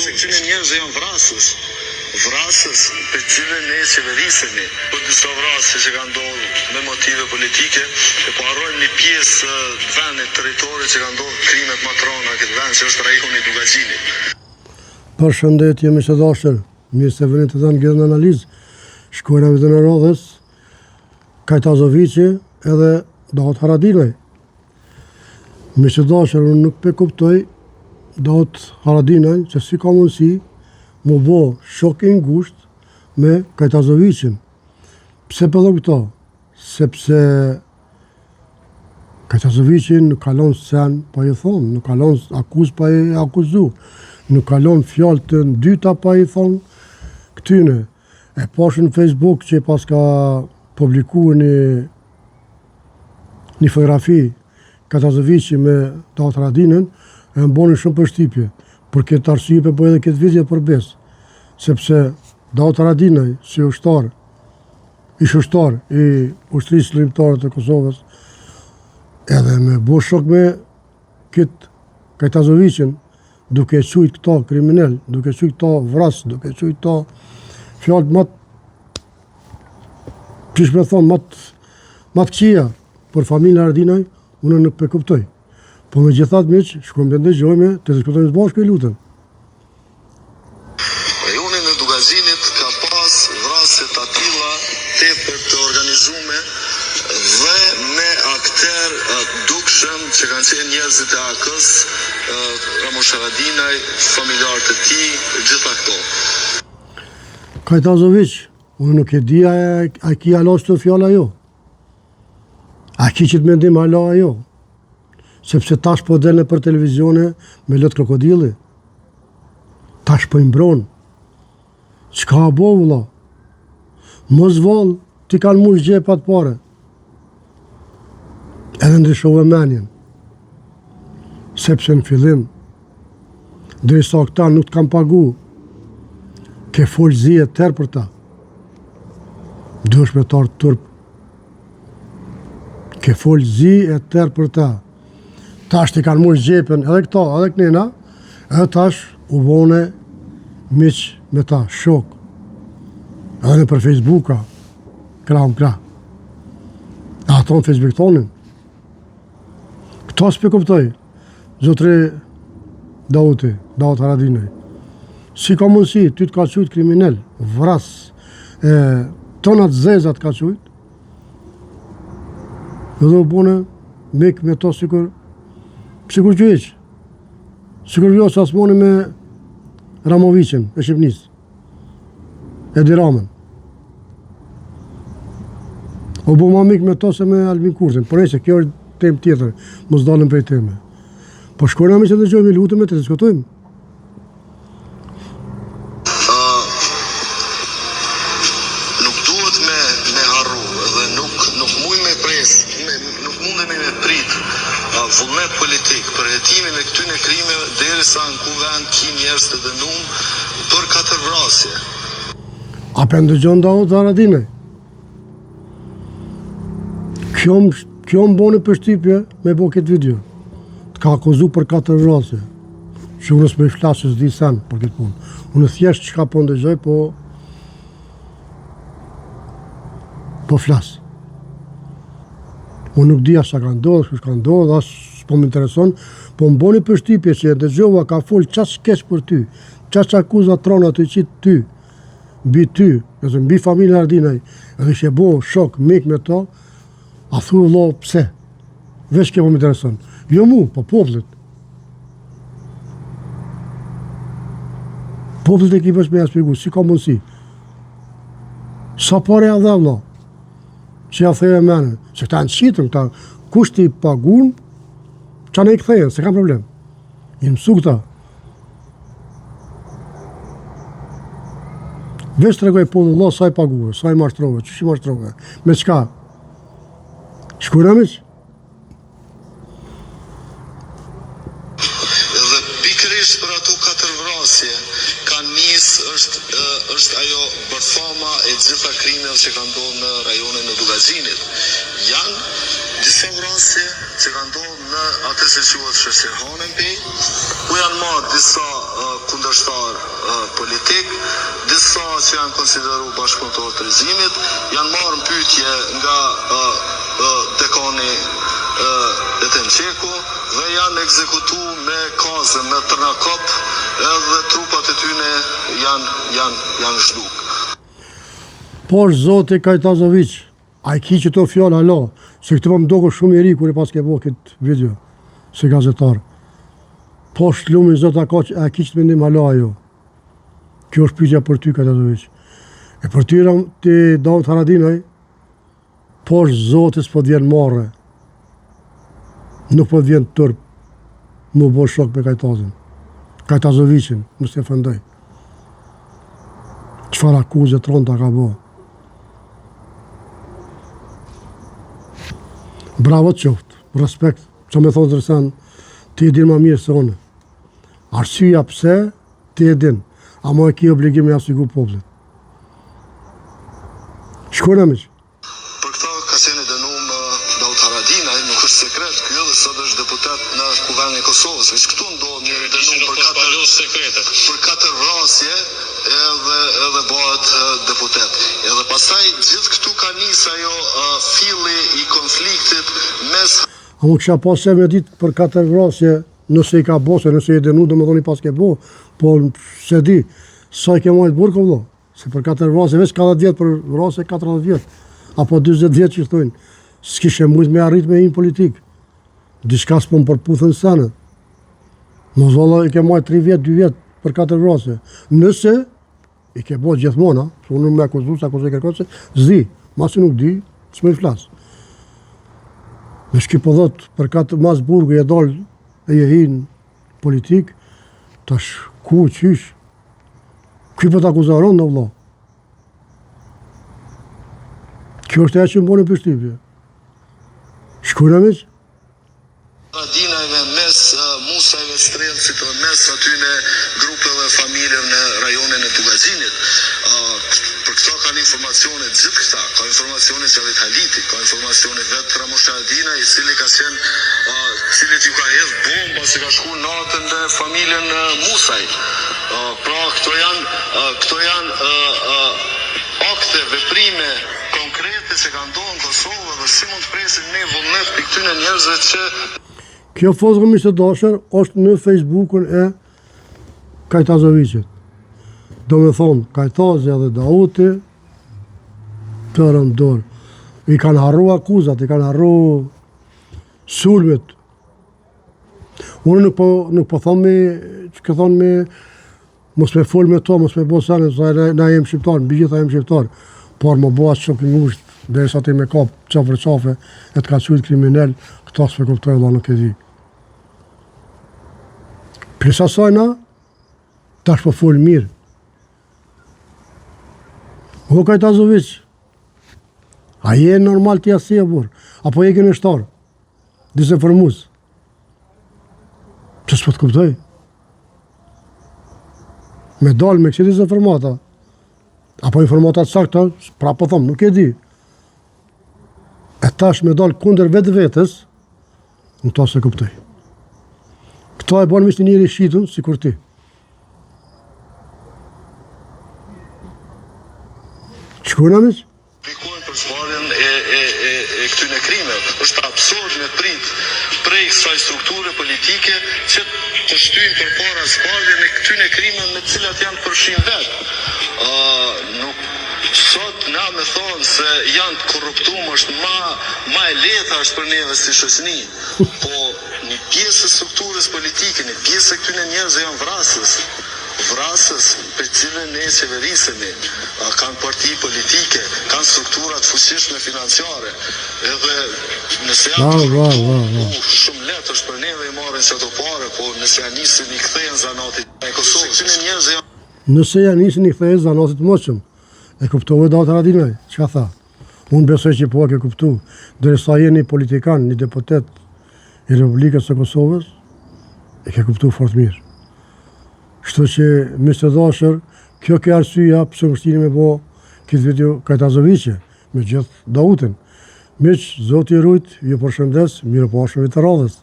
se këtyre njerëzve janë vrasës për cilën ne qeverisemi, për disa vrasje që kanë ndodhur me motive politike, e po harrojmë një pjesë vendit territorit që kanë ndodhur krimet më të rënda në këtë vend që është rajoni Dugaxhinit. Përshëndetje miq të dashur, mirë se vini të dhënë gjithë në analizë. Shkojnë në e Rodhës, Kajtazoviqi edhe Daut Haradinaj. Miq të dashur, unë nuk pe kuptoj Daut Haradinaj që si ka mundësi mu bo shok i ngusht me Kajtazoviqin. Pse përdoj këto? Sepse Kajtazoviqin nuk kalon sen pa i thonë, nuk kalon akuz pa i akuzu, nuk kalon fjalë të dyta pa i thonë këtyne. E pashë në Facebook që pas ka publiku një fotografi Kajtazoviqi me Daut Haradinën, e më boni shumë përshtypje. Për këtë arsye po edhe këtë video për besë, sepse Daut Haradinaj, si ushtar i ushtrisë lërimtare të Kosovës, edhe me bo shok me këtë Kajtazoviqin, duke qujt këto kriminal, duke qujt këto vras, duke qujt këto fjalë më të këqija për familjen Haradinaj, unë nuk e kuptoj. Po me gjithat miq, shkojmë të ndëgjojmë, të diskutojmë së bashku, lutem. Rajoni në Dugaxhinit ka pas vrasje të tilla tepër të organizume dhe me akter dukshëm që kanë qenë njerëzit e AK-s, Ramush Haradinaj, familjarët e tij, gjitha këto. Kajtazoviq, unë nuk e di a ki alosh të fjalla jo. A ki që të mendim alo ajo. Sepse tash po delne për televizione me lot krokodili. Tash po imbron. Qka a bo, vëlla? Mos val, ti kanë mush gjepat pare. Edhe ndryshove menjen. Sepse në fillim, drejsa këta nuk të kam pagu, ke fol zi e tërë për ta. Duhesh me tarë turp. Ke fol zi e tërë për ta. Tash ti kanë mush gjepen edhe këta, edhe kënena, edhe tash u bone miq me ta, shok. Edhe në për Facebooka, kra. A tonë Facebook tonin. Këta s'pe kuptoj, zotri Daut Haradinaj. Si ka mundësi, ty të ka qujt kriminal, vras, tonat zezat ka qujt, edhe u bone mik me to sikur gjyq, sikur vjo që asmoni me Ramovicin e Shqipnis, Edi Ramën. O bo ma mik me to se me Albin Kurtin, por e që kjo është tem tjetër, mos dalën prej teme. Po shkojna me që të gjojmë i lutëm e të diskutojmë. Nuk duhet me harru dhe nuk mund me pres, nuk mundemi me prit vullnet politik për hetimin e këtyne krimeve derisa në kuvend ki njerëz të dënuar për 4 vrasje. A për ndëgjon Daut Haradinaj? Kjo më boni përshtypje me bo këtë video. Të ka akuzu për 4 vrasje. Që unë s'me i flasë, s'di sen për këtë punë. Unë thjesht që ka po ndëgjoj, po flasë. Unë nuk dija sa ka ndodhë, shka ndodhë, asë s'po më intereson, po më boni përshtypje që e dëgjova ka folë qasë kesh për ty, qasë akuza trona të qitë ty, mbi familjen Haradinaj, edhe që e bo shok, mik me to, a thu vëllo pse? Veç kjo po më intereson. Jo mu, po poplit. Poplit e ki veç me jaspjegu, si ka mundësi. Sa pare a dhe vëllo? Që ja theje mene, që këta në qitëm, këta kushti pagun, qa ne i këtheje, se kam problem. I mësu këta. Veç të regoj po dhe Allah, sa i paguve, sa i mashtrove, që shi mashtrove, me qka? Shkura miq? Dhe pikërisht për ato 4 vrasje, ka nis është ajo bërthama e gjitha krimeve që kanë ndodhur në rajonin e Dugaxhinit. Janë disa vrasje që kanë ndodhur në atë që quhet Sheqerhanën, ku janë marrë disa kundërshtar politik, disa që janë konsideru bashkëpunëtor të regjimit, janë marrë në pyetje nga dekani Etem Qeku dhe janë ekzekutu me kaze, me tërnakop, edhe trupat e tyne janë zhduk. Por zoti Kajtazović, a i ki që to fjallë hala, se këtë më mdoko shumë i ri kur i pas ke bo këtë video, si gazetar. Po shlumin zot a ki që të mendim hala ajo. Kjo është pyetja për ty, Kajtazović. E për ty ti Davut Haradinaj, po zotis po t'vjen marre. Nuk po t'vjen tërp, mu bo shok me Kajtazin. Kajtazovićin, mos t'e fëndoj. Çfarë akuze tronta ka bo. Bravo të qoftë, respekt, që me thonë Zërsan, ti e din ma mirë se one. Arsyeja pse, ti e din, ama e ki obligim me asigur poplit. Shkojnë miq. Për këta ka qenë dënuar Davut Haradinaj, nuk është sekret, ky edhe sot është deputet në Kuvendin e Kosovës. Veç këtu ndodh një dënim për 4 vrasje edhe bëhet deputet. Edhe pastaj gjithë këtu ka nis ajo filli i konfliktit mes. A mu kisha pas se me ditë për 4 vrasje, nëse i ka bo, se nëse i dënu, do më thoni pas ke bo, po se di, sa i ke majtë burë këvdo, se për 4 vrasje, veç 40 vjetë për vrasje, 40 vjetë, apo 20 vjetë që thujnë, s'kishe mujtë me arrit me një politik, diçka s'po më përputhën sene, mos valla i ke majtë 3 vjetë, 2 vjetë për 4 vrasje, nëse i ke bo gjithmona, se unë me akuzu, se akuzu e kërkot se, zdi, masi nuk di, s'me i flasë. Me shki po dhët, për katë mas burgu e dalë e jehin politik, tash ku, qysh, kuj për të akuzaron në vla. Kjo është e që më boni pështipje. Shkujnë miq? Haradinajve mes Musajve Strelcit, mes atyne grupeve familjeve në rajonin e Tugazinit. Për këto kanë informacione gjithë këta, ka informacione Xhavet Haliti, ka informacione vetë Ramush Haradinaj, i cili ka qenë, cilit ju ka hedh bomba se ka shku natën në familjen Musaj. Pra këto janë akte, veprime konkrete që kanë ndodhur në Kosovë dhe si mund të presim ne vullnet për këtyne njerëzve që. Kjo fotë miq të dashur është në Facebookun e Kajtazovićit. Do me thonë, Kajtazi edhe Dauti të rëndorë. I kanë harru akuzat, i kanë harru sulmet. Unë nuk po thonë me, që ka thonë me, mos me fol me to, mos me bo sene, na jem shqiptar, mbi gjitha jem shqiptar, por më bo atë shumë i ngusht, dhe sa ti me kap qafe për qafe, e të ka qujtë kriminell, këta s'pe kuptoj Allah nuk e di. Prisa sajna, tash po fol mirë. O Kajtazović, a je normal t'ja si e burë, apo je kënë shtarë, dise formus. Që s'po të kuptoj? Me dalë me kësi dise formata, apo informatat sakta, pra po thomë, nuk e di. E tash me dalë kunder vetë vetës, në ta se kuptoj. Këta e banë mishtë njëri shqitun, si kur ti. Qëkujna miq? Pikojnë për zvarjen e këtyne krimeve. Është absurd me prit prej kësaj strukture politike që të shtyjnë për para zvarjen e këtyne krimeve me cilat janë përfshin vetë. Sot na me thonë se janë të korruptum është ma e lehta është për neve si shoqëni, po një pjesë e strukturës politike, një pjesë e këtyne njerëzve janë vrasës për cilën ne qeverisemi, kanë parti politike, kanë strukturat fuqishme financiare, edhe nëse janë shumë letë është për neve i marrin që ato pare, po nëse janë nisin i kthejnë zanatit e Kosovës. Nëse janë nisin i kthejnë zanatit moqëm, e kuptove Davut Haradinaj, që ka tha? Unë besoj që po e ke kuptu, derisa jeni politikan, një deputet i Republikës së Kosovës, e ke kuptu fort mirë. Kështu që, miq të dashur, kjo ke arsyeja pse më shtini me bo këtë video Kajtazoviće, me gjithë Dautin. Miq, Zoti i rujt, ju përshëndes, mirëpafshim të radhës.